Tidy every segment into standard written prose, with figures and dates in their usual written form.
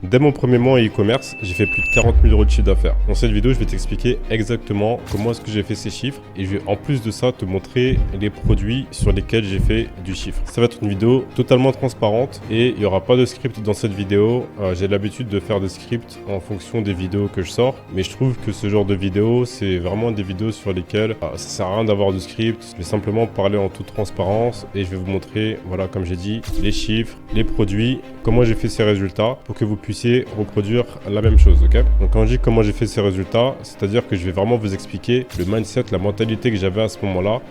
Dès mon premier mois en e-commerce, j'ai fait plus de 40 000 € de chiffre d'affaires. Dans cette vidéo, je vais t'expliquer exactement comment est-ce que j'ai fait ces chiffres et je vais en plus de ça te montrer les produits sur lesquels j'ai fait du chiffre. Ça va être une vidéo totalement transparente et il n'y aura pas de script dans cette vidéo. J'ai l'habitude de faire des scripts en fonction des vidéos que je sors, mais je trouve que ce genre de vidéo, c'est vraiment des vidéos sur lesquelles ça sert à rien d'avoir de script. Je vais simplement parler en toute transparence et je vais vous montrer, voilà, comme j'ai dit, les chiffres, les produits, comment j'ai fait ces résultats pour que vous puissiez reproduire la même chose, ok? Donc quand je dis comment j'ai fait ces résultats, c'est-à-dire que je vais vraiment vous expliquer le mindset, la mentalité que j'avais à ce moment-là.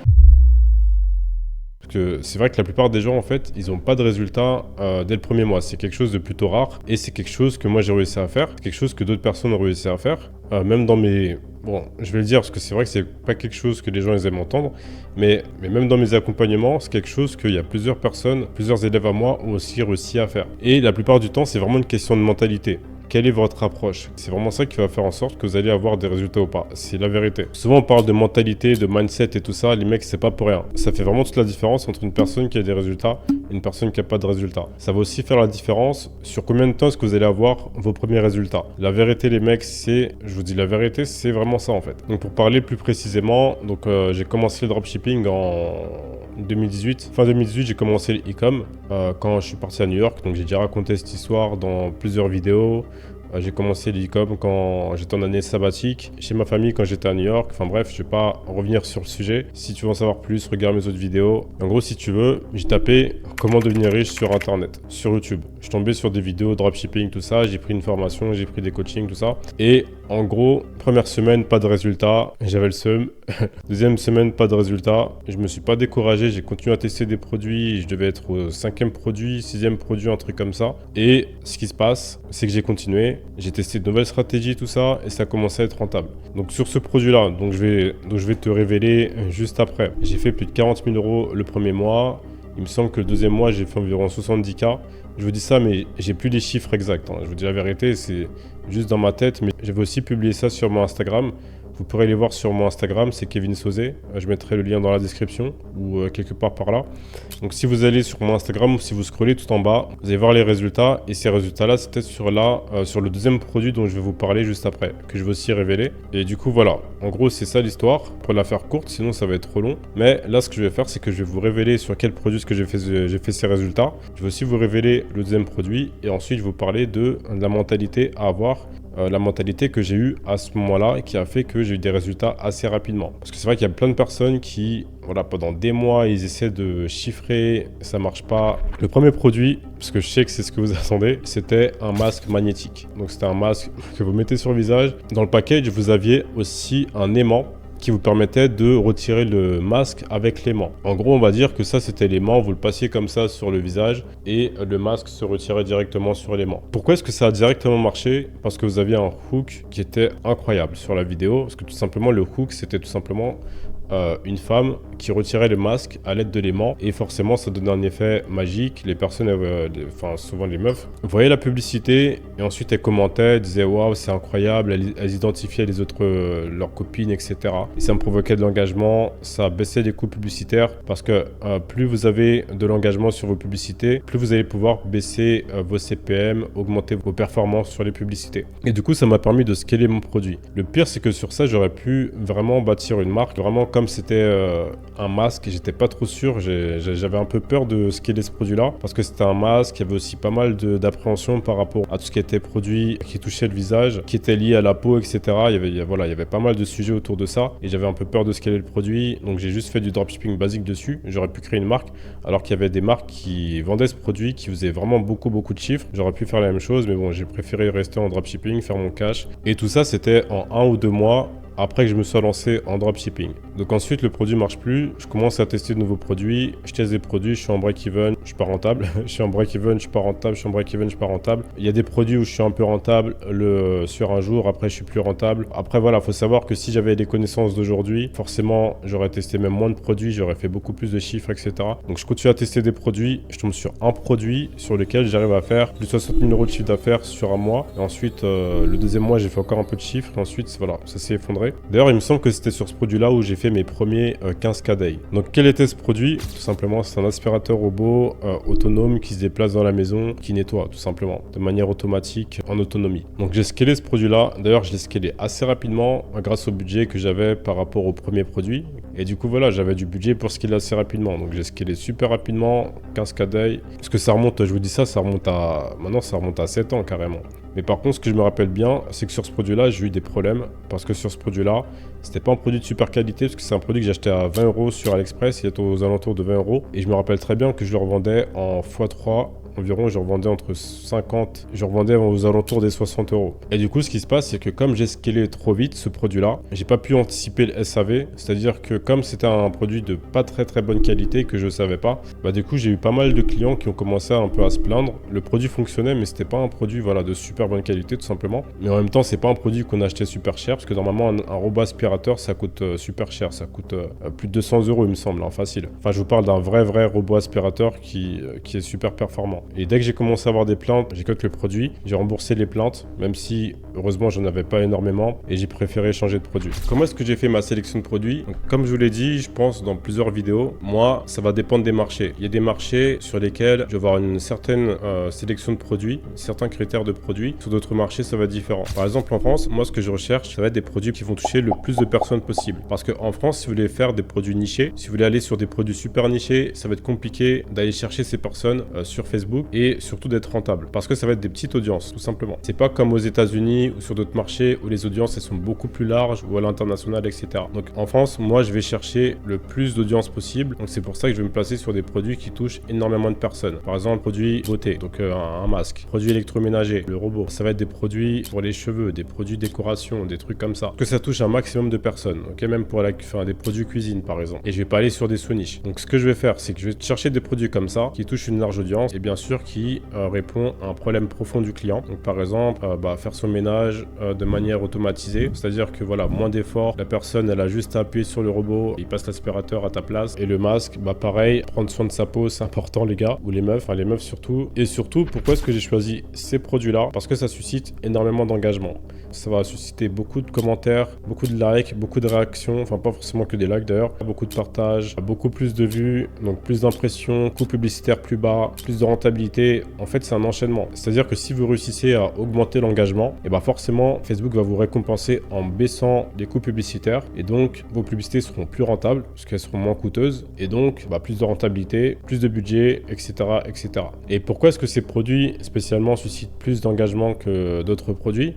Parce que c'est vrai que la plupart des gens, en fait, ils n'ont pas de résultats dès le premier mois. C'est quelque chose de plutôt rare et c'est quelque chose que moi j'ai réussi à faire, quelque chose que d'autres personnes ont réussi à faire, même dans mes... Bon, je vais le dire parce que c'est vrai que c'est pas quelque chose que les gens ils aiment entendre, mais même dans mes accompagnements, c'est quelque chose qu'il y a plusieurs personnes, plusieurs élèves à moi ont aussi réussi à faire. Et la plupart du temps, c'est vraiment une question de mentalité. Quelle est votre approche? C'est vraiment ça qui va faire en sorte que vous allez avoir des résultats ou pas. C'est la vérité. Souvent, on parle de mentalité, de mindset et tout ça. Les mecs, c'est pas pour rien. Ça fait vraiment toute la différence entre une personne qui a des résultats et une personne qui n'a pas de résultats. Ça va aussi faire la différence sur combien de temps est-ce que vous allez avoir vos premiers résultats. La vérité, les mecs, c'est, je vous dis la vérité, c'est vraiment ça en fait. Donc pour parler plus précisément, donc j'ai commencé le dropshipping en 2018. Fin 2018, j'ai commencé le e-com quand je suis parti à New York. Donc j'ai déjà raconté cette histoire dans plusieurs vidéos. J'ai commencé l'e-com quand j'étais en année sabbatique, chez ma famille quand j'étais à New York. Enfin bref, je vais pas revenir sur le sujet. Si tu veux en savoir plus, regarde mes autres vidéos. En gros, si tu veux, j'ai tapé comment devenir riche sur Internet, sur YouTube. Je suis tombé sur des vidéos dropshipping, tout ça. J'ai pris une formation, j'ai pris des coachings, tout ça. Et en gros, première semaine, pas de résultat. J'avais le seum. Deuxième semaine, pas de résultat. Je me suis pas découragé. J'ai continué à tester des produits. Je devais être au 5e produit, 6e produit, un truc comme ça. Et ce qui se passe, c'est que j'ai continué. J'ai testé de nouvelles stratégies, tout ça, et ça a commencé à être rentable. Donc sur ce produit-là, donc je vais te révéler juste après. J'ai fait plus de 40 000 € le premier mois. Il me semble que le deuxième mois, j'ai fait environ 70K. Je vous dis ça, mais j'ai plus les chiffres exacts, hein. Je vous dis la vérité, c'est juste dans ma tête. Mais j'avais aussi publié ça sur mon Instagram. Vous pourrez les voir sur mon Instagram, c'est Kevin Sauzé. Je mettrai le lien dans la description ou quelque part par là. Donc si vous allez sur mon Instagram ou si vous scrollez tout en bas, vous allez voir les résultats. Et ces résultats-là, c'était sur le deuxième produit dont je vais vous parler juste après, que je vais aussi révéler. Et du coup, voilà. En gros, c'est ça l'histoire. Pour la faire courte, sinon ça va être trop long. Mais là, ce que je vais faire, c'est que je vais vous révéler sur quel produit ce que j'ai fait ces résultats. Je vais aussi vous révéler le deuxième produit. Et ensuite, je vais vous parler de la mentalité à avoir. La mentalité que j'ai eue à ce moment-là et qui a fait que j'ai eu des résultats assez rapidement. Parce que c'est vrai qu'il y a plein de personnes qui, voilà, pendant des mois, ils essaient de chiffrer, ça marche pas. Le premier produit, parce que je sais que c'est ce que vous attendez, c'était un masque magnétique. Donc c'était un masque que vous mettez sur le visage. Dans le package, vous aviez aussi un aimant qui vous permettait de retirer le masque avec l'aimant. En gros, on va dire que ça, c'était l'aimant. Vous le passiez comme ça sur le visage et le masque se retirait directement sur l'aimant. Pourquoi est-ce que ça a directement marché? Parce que vous aviez un hook qui était incroyable sur la vidéo. Parce que tout simplement, le hook, c'était tout simplement une femme qui retirait le masque à l'aide de l'aimant et forcément ça donnait un effet magique. Les personnes, enfin souvent les meufs, voyaient la publicité et ensuite elles commentaient, disaient waouh c'est incroyable, elles identifiaient les autres, leurs copines, etc. Et ça me provoquait de l'engagement, ça baissait les coûts publicitaires parce que plus vous avez de l'engagement sur vos publicités, plus vous allez pouvoir baisser vos CPM, augmenter vos performances sur les publicités. Et du coup ça m'a permis de scaler mon produit. Le pire c'est que sur ça j'aurais pu vraiment bâtir une marque, vraiment comme c'était un masque, j'étais pas trop sûr, j'avais un peu peur de scaler ce produit-là parce que c'était un masque, il y avait aussi pas mal d'appréhension par rapport à tout ce qui était produit qui touchait le visage, qui était lié à la peau, etc. Il y avait pas mal de sujets autour de ça et j'avais un peu peur de scaler le produit, donc j'ai juste fait du dropshipping basique dessus. J'aurais pu créer une marque alors qu'il y avait des marques qui vendaient ce produit, qui faisaient vraiment beaucoup de chiffres. J'aurais pu faire la même chose, mais bon, j'ai préféré rester en dropshipping, faire mon cash et tout ça c'était en 1 ou 2 mois. Après que je me sois lancé en dropshipping. Donc ensuite, le produit marche plus. Je commence à tester de nouveaux produits. Je teste des produits. Je suis en break-even. Je suis pas rentable. Je suis en break-even. Je suis pas rentable. Je suis en break-even. Je suis pas rentable. Il y a des produits où je suis un peu rentable sur un jour. Après, je suis plus rentable. Après, voilà, faut savoir que si j'avais les connaissances d'aujourd'hui, forcément, j'aurais testé même moins de produits. J'aurais fait beaucoup plus de chiffres, etc. Donc, je continue à tester des produits. Je tombe sur un produit sur lequel j'arrive à faire plus de 60 000 € de chiffre d'affaires sur un mois. Et ensuite, le deuxième mois, j'ai fait encore un peu de chiffres. Et ensuite, voilà, ça s'est effondré reviendrai. D'ailleurs, il me semble que c'était sur ce produit-là où j'ai fait mes premiers 15K day. Donc, quel était ce produit? Tout simplement, c'est un aspirateur robot autonome qui se déplace dans la maison, qui nettoie, tout simplement, de manière automatique, en autonomie. Donc, j'ai scalé ce produit-là. D'ailleurs, je l'ai scalé assez rapidement grâce au budget que j'avais par rapport au premier produit. Et du coup, voilà, j'avais du budget pour scaler assez rapidement. Donc, j'ai scalé super rapidement, 15K day. Parce que ça remonte, je vous dis ça, ça remonte à... Maintenant, ça remonte à 7 ans carrément. Mais par contre, ce que je me rappelle bien, c'est que sur ce produit-là, j'ai eu des problèmes. Parce que sur ce produit-là, c'était pas un produit de super qualité, parce que c'est un produit que j'ai acheté à 20 € sur AliExpress, il est aux alentours de 20 €. Et je me rappelle très bien que je le revendais en x3 environ, je revendais entre 50, je revendais aux alentours des 60 €. Et du coup, ce qui se passe, c'est que comme j'ai scalé trop vite ce produit-là, j'ai pas pu anticiper le SAV, c'est-à-dire que comme c'était un produit de pas très bonne qualité que je savais pas, bah du coup, j'ai eu pas mal de clients qui ont commencé un peu à se plaindre. Le produit fonctionnait, mais c'était pas un produit voilà de super bonne qualité tout simplement. Mais en même temps, c'est pas un produit qu'on achetait super cher parce que normalement un robot aspirateur ça coûte super cher, ça coûte plus de 200 € il me semble, hein, facile. Enfin, je vous parle d'un vrai robot aspirateur qui est super performant. Et dès que j'ai commencé à avoir des plaintes, j'ai cut le produit, j'ai remboursé les plaintes, même si heureusement j'en avais pas énormément et j'ai préféré changer de produit. Comment est-ce que j'ai fait ma sélection de produits? Donc, comme je vous l'ai dit, je pense dans plusieurs vidéos, moi ça va dépendre des marchés. Il y a des marchés sur lesquels je vais avoir une certaine sélection de produits, certains critères de produits. Sur d'autres marchés ça va être différent. Par exemple en France, moi ce que je recherche, ça va être des produits qui vont toucher le plus de personnes possible. Parce qu'en France, si vous voulez faire des produits nichés, si vous voulez aller sur des produits super nichés, ça va être compliqué d'aller chercher ces personnes sur Facebook et surtout d'être rentable parce que ça va être des petites audiences tout simplement. C'est pas comme aux États-Unis ou sur d'autres marchés où les audiences elles sont beaucoup plus larges ou à l'international, etc. Donc en France, moi je vais chercher le plus d'audience possible. Donc c'est pour ça que je vais me placer sur des produits qui touchent énormément de personnes. Par exemple, produits beauté, donc un masque, produits électroménagers, le robot. Ça va être des produits pour les cheveux, des produits décoration, des trucs comme ça. Que ça touche un maximum de personnes. Ok, même pour des produits cuisine par exemple. Et je vais pas aller sur des sous-niches. Donc ce que je vais faire, c'est que je vais chercher des produits comme ça qui touchent une large audience et bien sûr qui répond à un problème profond du client. Donc par exemple, faire son ménage de manière automatisée, c'est-à-dire que voilà, moins d'efforts, la personne elle a juste à appuyer sur le robot, il passe l'aspirateur à ta place. Et le masque, pareil, prendre soin de sa peau, c'est important les gars, ou les meufs surtout. Et surtout, pourquoi est-ce que j'ai choisi ces produits-là? Parce que ça suscite énormément d'engagement. Ça va susciter beaucoup de commentaires, beaucoup de likes, beaucoup de réactions, enfin pas forcément que des likes d'ailleurs, beaucoup de partages, beaucoup plus de vues, donc plus d'impressions, coût publicitaire plus bas, plus de rentabilité. En fait, c'est un enchaînement. C'est-à-dire que si vous réussissez à augmenter l'engagement, et forcément Facebook va vous récompenser en baissant les coûts publicitaires et donc vos publicités seront plus rentables parce qu'elles seront moins coûteuses et donc plus de rentabilité, plus de budget, etc., etc. Et pourquoi est-ce que ces produits spécialement suscitent plus d'engagement que d'autres produits?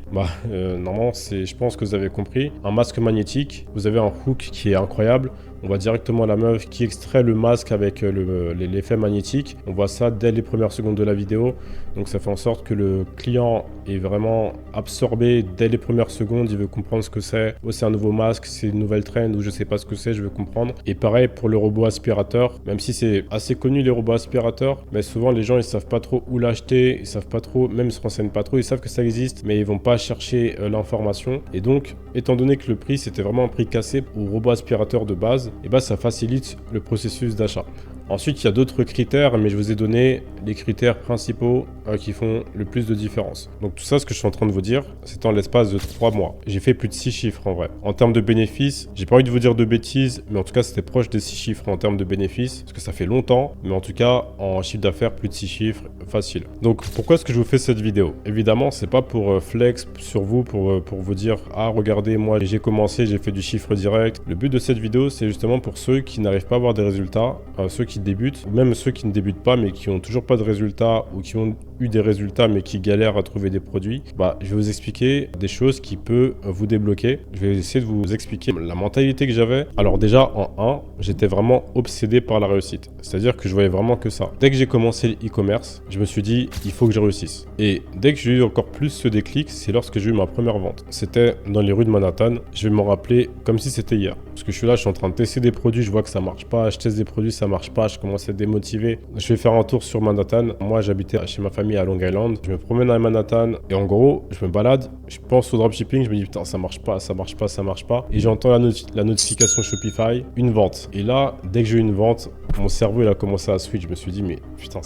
Normalement, je pense que vous avez compris. Un masque magnétique, vous avez un hook qui est incroyable. On voit directement la meuf qui extrait le masque avec l'effet magnétique. On voit ça dès les premières secondes de la vidéo. Donc ça fait en sorte que le client est vraiment absorbé dès les premières secondes. Il veut comprendre ce que c'est. Oh, c'est un nouveau masque, c'est une nouvelle trend ou je sais pas ce que c'est, je veux comprendre. Et pareil pour le robot aspirateur. Même si c'est assez connu les robots aspirateurs, mais souvent les gens ils savent pas trop où l'acheter, ils savent pas trop, même ils se renseignent pas trop, ils savent que ça existe, mais ils vont pas chercher l'information. Et donc, étant donné que le prix c'était vraiment un prix cassé au robot aspirateur de base, et ça facilite le processus d'achat. Ensuite, il y a d'autres critères, mais je vous ai donné les critères principaux qui font le plus de différence. Donc tout ça, ce que je suis en train de vous dire, c'est en l'espace de 3 mois. J'ai fait plus de 6 chiffres en vrai. En termes de bénéfices, j'ai pas envie de vous dire de bêtises, mais en tout cas, c'était proche des 6 chiffres en termes de bénéfices, parce que ça fait longtemps, mais en tout cas, en chiffre d'affaires, plus de 6 chiffres, facile. Donc pourquoi est-ce que je vous fais cette vidéo? Évidemment, c'est pas pour flex sur vous, pour vous dire « Ah, regardez, moi, j'ai commencé, j'ai fait du chiffre direct ». Le but de cette vidéo, c'est justement pour ceux qui n'arrivent pas à avoir des résultats, ceux qui débutent, ou même ceux qui ne débutent pas, mais qui ont toujours pas de résultats, ou qui ont eu des résultats, mais qui galèrent à trouver des produits. Je vais vous expliquer des choses qui peuvent vous débloquer. Je vais essayer de vous expliquer la mentalité que j'avais. Alors déjà, en 1, j'étais vraiment obsédé par la réussite. C'est-à-dire que je voyais vraiment que ça. Dès que j'ai commencé le e-commerce, je me suis dit, il faut que je réussisse. Et dès que j'ai eu encore plus ce déclic, c'est lorsque j'ai eu ma première vente. C'était dans les rues de Manhattan. Je vais m'en rappeler comme si c'était hier. Parce que je suis là, je suis en train de tester des produits, je vois que ça marche pas. Je teste des produits, ça marche pas. Je commence à être démotivé. Je vais faire un tour sur Manhattan. Moi, j'habitais chez ma famille à Long Island. Je me promène à Manhattan et en gros, je me balade. Je pense au dropshipping. Je me dis, putain, ça marche pas, ça marche pas, ça marche pas. Et j'entends la notification Shopify, une vente. Et là, dès que j'ai eu une vente, mon cerveau, il a commencé à switch. Je me suis dit, mais putain,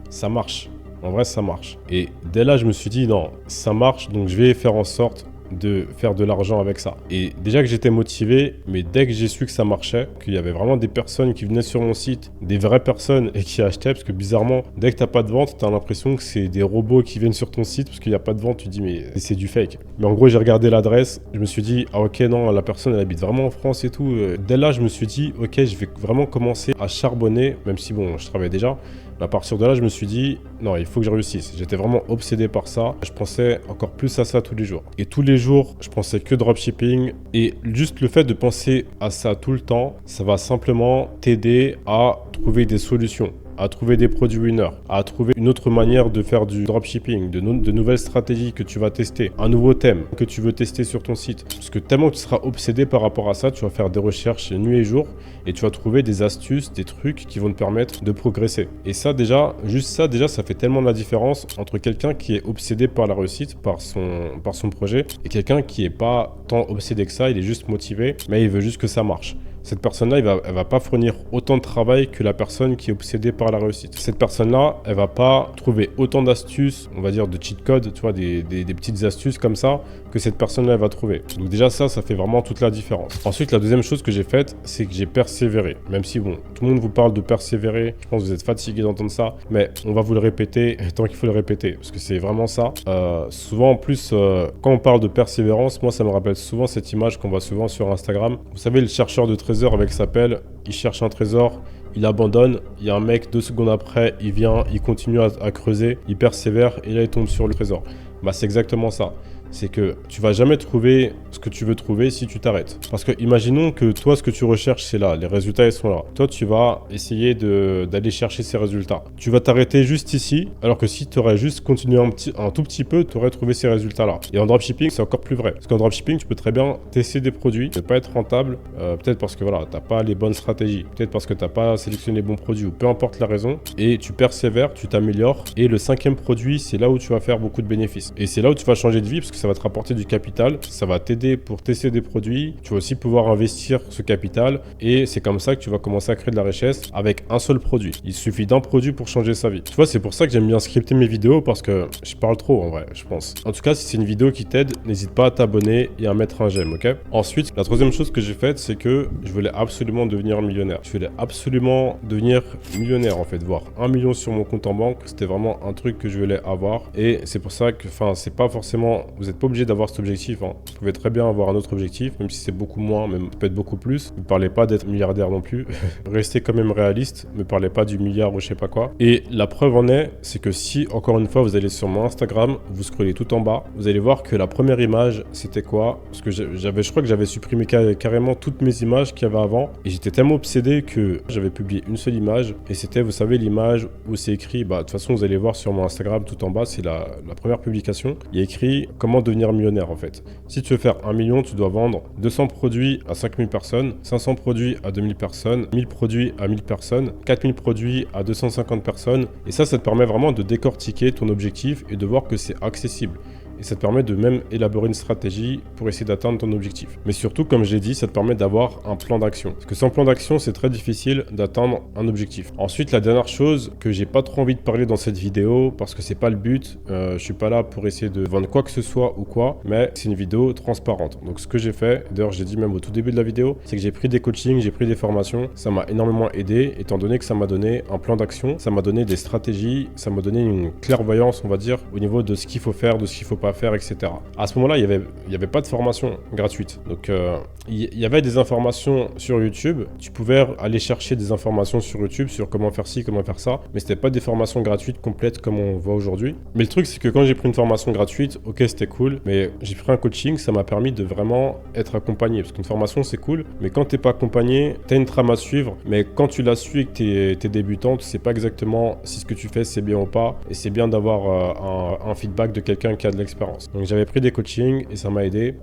ça marche. En vrai, ça marche. Et dès là, je me suis dit, non, ça marche, donc je vais faire en sorte de faire de l'argent avec ça. Et déjà que j'étais motivé, mais dès que j'ai su que ça marchait, qu'il y avait vraiment des personnes qui venaient sur mon site, des vraies personnes et qui achetaient, parce que bizarrement, dès que t'as pas de vente, t'as l'impression que c'est des robots qui viennent sur ton site parce qu'il n'y a pas de vente, tu te dis mais c'est du fake. Mais en gros, j'ai regardé l'adresse, je me suis dit ah ok non, la personne elle habite vraiment en France et tout. Dès là, je me suis dit ok, je vais vraiment commencer à charbonner, même si bon, je travaillais déjà. À partir de là, je me suis dit, non, il faut que je réussisse. J'étais vraiment obsédé par ça. Je pensais encore plus à ça tous les jours. Et tous les jours, je pensais que dropshipping. Et juste le fait de penser à ça tout le temps, ça va simplement t'aider à trouver des solutions, à trouver des produits winners, à trouver une autre manière de faire du dropshipping, de nouvelles stratégies que tu vas tester, un nouveau thème que tu veux tester sur ton site. Parce que tellement tu seras obsédé par rapport à ça, tu vas faire des recherches nuit et jour et tu vas trouver des astuces, des trucs qui vont te permettre de progresser. Et ça déjà, juste ça déjà, ça fait tellement de la différence entre quelqu'un qui est obsédé par la réussite, par son projet, et quelqu'un qui n'est pas tant obsédé que ça, il est juste motivé, mais il veut juste que ça marche. Cette personne-là, elle va pas fournir autant de travail que la personne qui est obsédée par la réussite. Cette personne-là, elle va pas trouver autant d'astuces, on va dire de cheat code, tu vois, des petites astuces comme ça, que cette personne-là, elle va trouver. Donc déjà ça fait vraiment toute la différence. Ensuite, la deuxième chose que j'ai faite, c'est que j'ai persévéré. Même si, bon, tout le monde vous parle de persévérer, je pense que vous êtes fatigué d'entendre ça, mais on va vous le répéter tant qu'il faut le répéter, parce que c'est vraiment ça. Souvent, en plus, quand on parle de persévérance, moi, ça me rappelle souvent cette image qu'on voit souvent sur Instagram. Vous savez, le chercheur de trésors avec sa pelle, il cherche un trésor, il abandonne, il y a un mec 2 secondes après, il vient, il continue à creuser, il persévère et là il tombe sur le trésor. Bah c'est exactement ça. C'est que tu vas jamais trouver ce que tu veux trouver si tu t'arrêtes. Parce que imaginons que toi, ce que tu recherches, c'est là, les résultats, ils sont là. Toi, tu vas essayer d'aller chercher ces résultats. Tu vas t'arrêter juste ici, alors que si tu aurais juste continué un tout petit peu, tu aurais trouvé ces résultats-là. Et en dropshipping, c'est encore plus vrai. Parce qu'en dropshipping, tu peux très bien tester des produits, ne pas être rentable, peut-être parce que voilà, tu n'as pas les bonnes stratégies, peut-être parce que tu n'as pas sélectionné les bons produits, ou peu importe la raison, et tu persévères, tu t'améliores. Et le 5e produit, c'est là où tu vas faire beaucoup de bénéfices. Et c'est là où tu vas changer de vie, parce que ça va te rapporter du capital, ça va t'aider pour tester des produits, tu vas aussi pouvoir investir ce capital et c'est comme ça que tu vas commencer à créer de la richesse avec un seul produit. Il suffit d'un produit pour changer sa vie. Tu vois, c'est pour ça que j'aime bien scripter mes vidéos parce que je parle trop en vrai, je pense. En tout cas, si c'est une vidéo qui t'aide, n'hésite pas à t'abonner et à mettre un j'aime, ok? Ensuite, la troisième chose que j'ai faite, c'est que je voulais absolument devenir millionnaire. Je voulais absolument devenir millionnaire en fait, voir 1 million sur mon compte en banque, c'était vraiment un truc que je voulais avoir et c'est pour ça que, enfin, c'est pas forcément, vous n'êtes pas obligé d'avoir cet objectif, hein. Vous pouvez très bien avoir un autre objectif, même si c'est beaucoup moins, même peut-être beaucoup plus. Ne parlez pas d'être milliardaire non plus. Restez quand même réaliste. Ne parlez pas du milliard ou je sais pas quoi. Et la preuve en est, c'est que si, encore une fois, vous allez sur mon Instagram, vous scrollez tout en bas, vous allez voir que la première image, c'était quoi? Parce que je crois que j'avais supprimé carrément toutes mes images qu'il y avait avant. Et j'étais tellement obsédé que j'avais publié une seule image. Et c'était, vous savez, l'image où c'est écrit, bah, de toute façon, vous allez voir sur mon Instagram tout en bas, c'est la première publication. Il y a écrit comment devenir millionnaire en fait. Si tu veux faire 1 million, tu dois vendre 200 produits à 5000 personnes, 500 produits à 2000 personnes, 1000 produits à 1000 personnes, 4000 produits à 250 personnes. Et ça te permet vraiment de décortiquer ton objectif et de voir que c'est accessible. Et ça te permet de même élaborer une stratégie pour essayer d'atteindre ton objectif. Mais surtout, comme je l'ai dit, ça te permet d'avoir un plan d'action. Parce que sans plan d'action, c'est très difficile d'atteindre un objectif. Ensuite, la dernière chose que j'ai pas trop envie de parler dans cette vidéo, parce que c'est pas le but, je suis pas là pour essayer de vendre quoi que ce soit ou quoi, mais c'est une vidéo transparente. Donc ce que j'ai fait, d'ailleurs j'ai dit même au tout début de la vidéo, c'est que j'ai pris des coachings, j'ai pris des formations, ça m'a énormément aidé, étant donné que ça m'a donné un plan d'action, ça m'a donné des stratégies, ça m'a donné une clairvoyance, on va dire, au niveau de ce qu'il faut faire, de ce qu'il faut pas faire, etc. À ce moment-là, il y avait pas de formation gratuite. Donc, il y avait des informations sur YouTube. Tu pouvais aller chercher des informations sur YouTube sur comment faire ci, comment faire ça. Mais c'était pas des formations gratuites complètes comme on voit aujourd'hui. Mais le truc, c'est que quand j'ai pris une formation gratuite, ok, c'était cool. Mais j'ai pris un coaching, ça m'a permis de vraiment être accompagné. Parce qu'une formation, c'est cool. Mais quand t'es pas accompagné, t'as une trame à suivre. Mais quand tu la suis et que t'es débutant, tu sais pas exactement si ce que tu fais, c'est bien ou pas. Et c'est bien d'avoir un feedback de quelqu'un qui a de l'expérience. Donc j'avais pris des coachings et ça m'a aidé.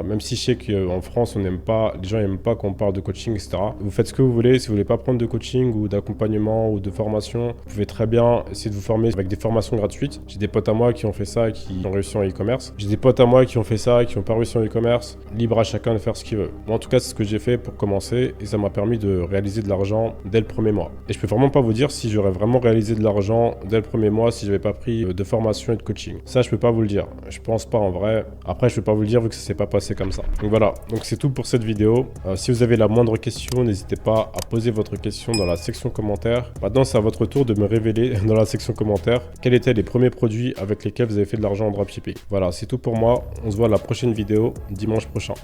Même si je sais qu'en France, on n'aime pas, les gens n'aiment pas qu'on parle de coaching, etc. Vous faites ce que vous voulez. Si vous voulez pas prendre de coaching ou d'accompagnement ou de formation, vous pouvez très bien essayer de vous former avec des formations gratuites. J'ai des potes à moi qui ont fait ça et qui ont réussi en e-commerce. J'ai des potes à moi qui ont fait ça et qui n'ont pas réussi en e-commerce. Libre à chacun de faire ce qu'il veut. Moi, en tout cas, c'est ce que j'ai fait pour commencer et ça m'a permis de réaliser de l'argent dès le premier mois. Et je peux vraiment pas vous dire si j'aurais vraiment réalisé de l'argent dès le premier mois si j'avais pas pris de formation et de coaching. Ça, je peux pas vous le dire. Je pense pas en vrai. Après, je vais pas vous le dire vu que ça s'est pas passé comme ça. Donc voilà, donc c'est tout pour cette vidéo. Si vous avez la moindre question, n'hésitez pas à poser votre question dans la section commentaires. Maintenant, c'est à votre tour de me révéler dans la section commentaires quels étaient les premiers produits avec lesquels vous avez fait de l'argent en dropshipping. Voilà, c'est tout pour moi. On se voit à la prochaine vidéo dimanche prochain.